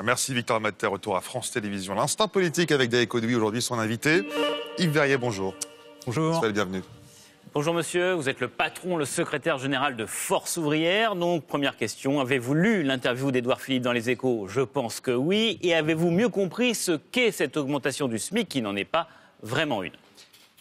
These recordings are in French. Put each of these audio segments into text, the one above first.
Merci Victor Matter, retour à France Télévisions. L'instant politique avec David Kodoui, aujourd'hui son invité. Yves Verrier, bonjour. Bonjour. Soyez le bienvenu. Bonjour monsieur, vous êtes le patron, le secrétaire général de Force Ouvrière. Donc première question, avez-vous lu l'interview d'Édouard Philippe dans Les Échos? Je pense que oui. Et avez-vous mieux compris ce qu'est cette augmentation du SMIC qui n'en est pas vraiment une?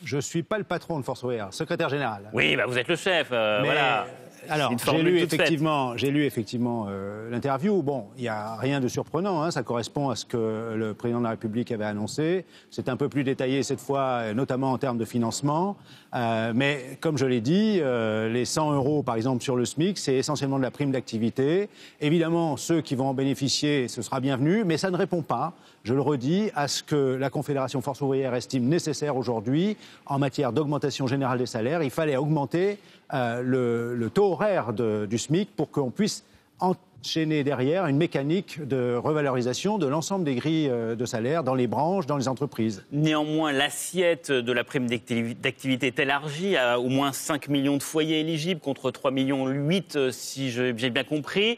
Je ne suis pas le patron de Force Ouvrière, secrétaire général. Oui, vous êtes le chef, voilà. Alors, j'ai lu effectivement l'interview. Bon, il n'y a rien de surprenant, hein, ça correspond à ce que le président de la République avait annoncé. C'est un peu plus détaillé cette fois, notamment en termes de financement. Mais comme je l'ai dit, les 100 € par exemple sur le SMIC, c'est essentiellement de la prime d'activité. Évidemment, ceux qui vont en bénéficier, ce sera bienvenu, mais ça ne répond pas, je le redis, à ce que la Confédération Force Ouvrière estime nécessaire aujourd'hui en matière d'augmentation générale des salaires. Il fallait augmenter le taux horaire du SMIC pour qu'on puisse enchaîner derrière une mécanique de revalorisation de l'ensemble des grilles de salaire dans les branches, dans les entreprises. Néanmoins, l'assiette de la prime d'activité est élargie à au moins 5 millions de foyers éligibles contre 3,8 millions si j'ai bien compris.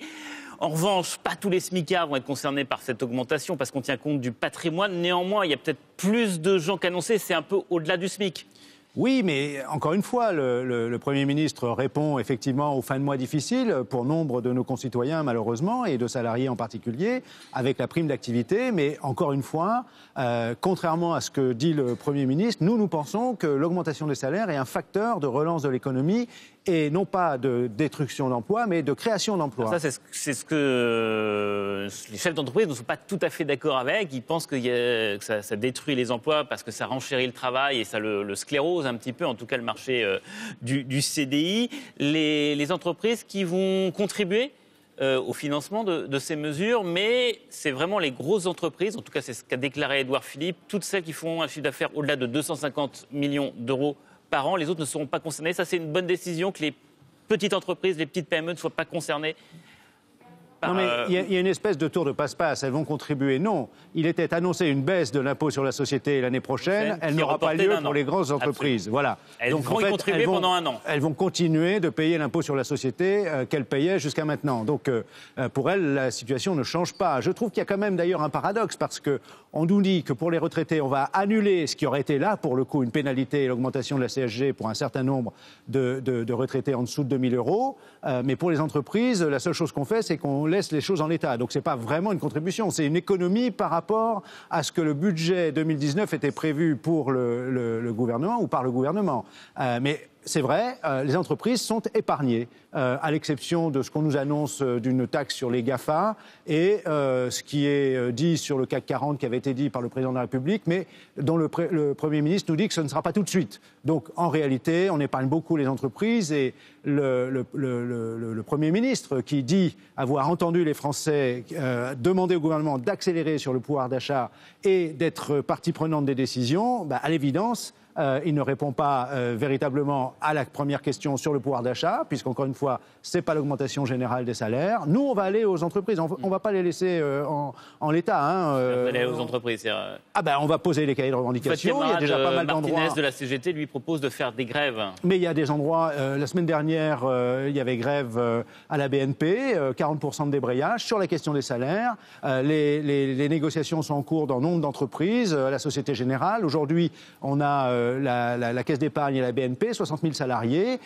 En revanche, pas tous les smicards vont être concernés par cette augmentation parce qu'on tient compte du patrimoine. Néanmoins, il y a peut-être plus de gens qu'annoncé, c'est un peu au-delà du SMIC. Oui, mais encore une fois, le Premier ministre répond effectivement aux fins de mois difficiles pour nombre de nos concitoyens malheureusement et de salariés en particulier avec la prime d'activité. Mais encore une fois, contrairement à ce que dit le Premier ministre, nous pensons que l'augmentation des salaires est un facteur de relance de l'économie et non pas de destruction d'emplois, mais de création d'emplois. Ça, c'est ce que les chefs d'entreprise ne sont pas tout à fait d'accord avec. Ils pensent que ça détruit les emplois parce que ça renchérit le travail et ça le sclérose un petit peu, en tout cas le marché du CDI. Les entreprises qui vont contribuer au financement de ces mesures, mais c'est vraiment les grosses entreprises, en tout cas c'est ce qu'a déclaré Édouard Philippe, toutes celles qui font un chiffre d'affaires au-delà de 250 millions d'euros par an, les autres ne seront pas concernés. Ça, c'est une bonne décision que les petites entreprises, les petites PME ne soient pas concernées. Non, mais il y a une espèce de tour de passe-passe. Elles vont contribuer. Non, il était annoncé une baisse de l'impôt sur la société l'année prochaine. Elle n'aura pas lieu pour les grosses entreprises. Voilà. Elles vont y contribuer pendant un an. Elles vont continuer de payer l'impôt sur la société qu'elles payaient jusqu'à maintenant. Donc, pour elles, la situation ne change pas. Je trouve qu'il y a quand même d'ailleurs un paradoxe parce qu'on nous dit que pour les retraités, on va annuler ce qui aurait été là, pour le coup, une pénalité et l'augmentation de la CSG pour un certain nombre de retraités en dessous de 2 000 €. Mais pour les entreprises, la seule chose qu'on fait, c'est qu'on laisse les choses en l'état. Donc, ce n'est pas vraiment une contribution, c'est une économie par rapport à ce que le budget 2019 était prévu pour le gouvernement ou par le gouvernement. Mais c'est vrai, les entreprises sont épargnées, à l'exception de ce qu'on nous annonce d'une taxe sur les GAFA et ce qui est dit sur le CAC 40 qui avait été dit par le président de la République, mais dont le Premier ministre nous dit que ce ne sera pas tout de suite. Donc en réalité, on épargne beaucoup les entreprises et le Premier ministre qui dit avoir entendu les Français demander au gouvernement d'accélérer sur le pouvoir d'achat et d'être partie prenante des décisions, à l'évidence, il ne répond pas véritablement à la première question sur le pouvoir d'achat, puisqu'encore une fois, ce n'est pas l'augmentation générale des salaires. Nous, on va aller aux entreprises, on ne va pas les laisser en l'état. On va aller aux entreprises. On va poser les cahiers de revendication. Il y a déjà pas mal d'endroits. Martinez de la CGT lui propose de faire des grèves. Mais il y a des endroits. La semaine dernière, il y avait grève à la BNP, 40% de débrayage sur la question des salaires. Les négociations sont en cours dans nombre d'entreprises, à la Société Générale. Aujourd'hui, on a la Caisse d'épargne et la BNP, 60 000 salariés,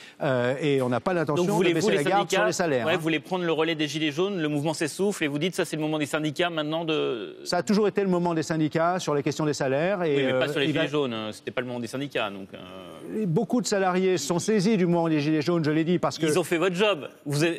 et on n'a pas l'intention de baisser la garde sur les salaires. Ouais, vous voulez prendre le relais des Gilets jaunes, le mouvement s'essouffle, et vous dites ça c'est le moment des syndicats maintenant de... Ça a toujours été le moment des syndicats sur les questions des salaires. Et, oui, mais pas sur les Gilets jaunes, c'était pas le moment des syndicats. Donc, Beaucoup de salariés sont saisis du mouvement des Gilets jaunes, je l'ai dit, parce que... Ils ont fait votre job.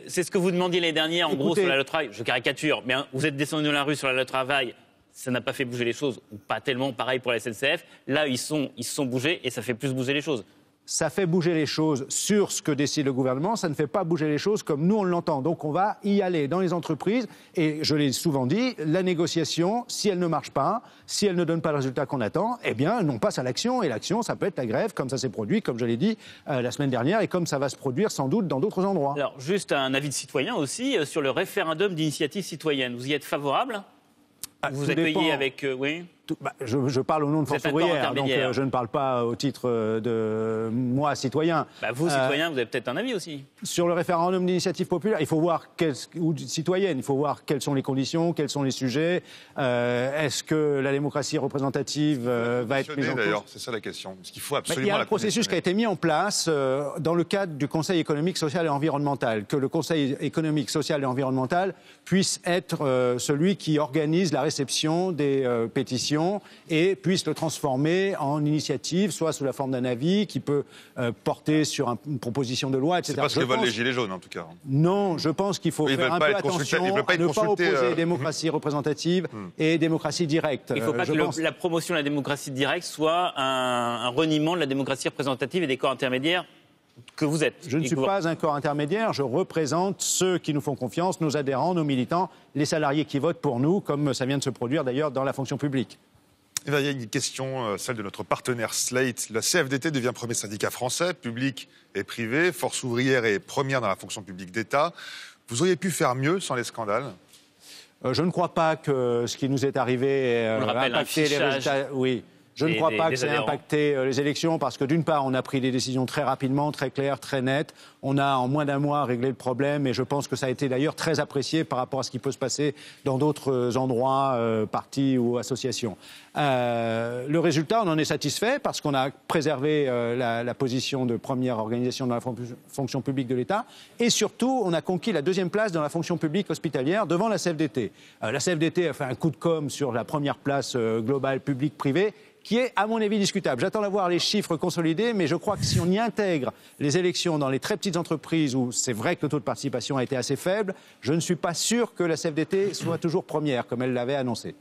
C'est ce que vous demandiez l'année dernière, en gros, sur la loi travail. Je caricature, mais vous êtes descendu dans la rue sur la loi travail. Ça n'a pas fait bouger les choses, ou pas tellement, pareil pour la SNCF. Là, ils se sont bougés et ça fait plus bouger les choses. Ça fait bouger les choses sur ce que décide le gouvernement, ça ne fait pas bouger les choses comme nous on l'entend. Donc on va y aller dans les entreprises et je l'ai souvent dit, la négociation, si elle ne marche pas, si elle ne donne pas le résultat qu'on attend, eh bien on passe à l'action et l'action ça peut être la grève comme ça s'est produit, comme je l'ai dit la semaine dernière et comme ça va se produire sans doute dans d'autres endroits. Alors juste un avis de citoyen aussi sur le référendum d'initiative citoyenne, vous y êtes favorable ? Vous accueillez avec... oui. Je parle au nom de Force ouvrière, donc je ne parle pas au titre de moi, citoyen. Vous, citoyen, vous avez peut-être un avis aussi. Sur le référendum d'initiative populaire, il faut voir, ou citoyenne, il faut voir quelles sont les conditions, quels sont les sujets. Est-ce que la démocratie représentative va être mise en cause ? C'est ça la question. Parce qu'il faut absolument il y a un processus qui a été mis en place dans le cadre du Conseil économique, social et environnemental. Que le Conseil économique, social et environnemental puisse être celui qui organise la réception des pétitions et puisse le transformer en initiative, soit sous la forme d'un avis qui peut porter sur une proposition de loi, etc. C'est pas ce que veulent les Gilets jaunes, en tout cas. Non, je pense qu'il faut faire un peu attention à ne pas opposer démocratie représentative et démocratie directe. Il ne faut pas que la promotion de la démocratie directe soit un reniement de la démocratie représentative et des corps intermédiaires que vous êtes. Je ne suis pas un corps intermédiaire, je représente ceux qui nous font confiance, nos adhérents, nos militants, les salariés qui votent pour nous, comme ça vient de se produire d'ailleurs dans la fonction publique. Il y a une question, celle de notre partenaire Slate. La CFDT devient premier syndicat français, public et privé. Force ouvrière est première dans la fonction publique d'État. Vous auriez pu faire mieux sans les scandales ? Je ne crois pas que ce qui nous est arrivé a impacté les résultats. Oui. Je ne crois pas que ça ait impacté les élections parce que d'une part, on a pris des décisions très rapidement, très claires, très nettes. On a en moins d'un mois réglé le problème et je pense que ça a été d'ailleurs très apprécié par rapport à ce qui peut se passer dans d'autres endroits, partis ou associations. Le résultat, on en est satisfait parce qu'on a préservé la position de première organisation dans la fonction publique de l'État et surtout, on a conquis la deuxième place dans la fonction publique hospitalière devant la CFDT. La CFDT a fait un coup de com' sur la première place globale publique-privée qui est, à mon avis, discutable. J'attends d'avoir les chiffres consolidés, mais je crois que si on y intègre les élections dans les très petites entreprises où c'est vrai que le taux de participation a été assez faible, je ne suis pas sûr que la CFDT soit toujours première, comme elle l'avait annoncé.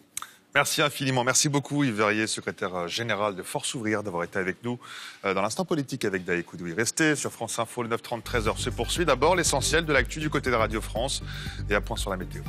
Merci infiniment. Merci beaucoup Yves Verrier, secrétaire général de Force ouvrière, d'avoir été avec nous dans l'instant politique avec Daï Koudouï. Restez sur France Info, le 9h30, 13h se poursuit. D'abord, l'essentiel de l'actu du côté de Radio France et un point sur la météo.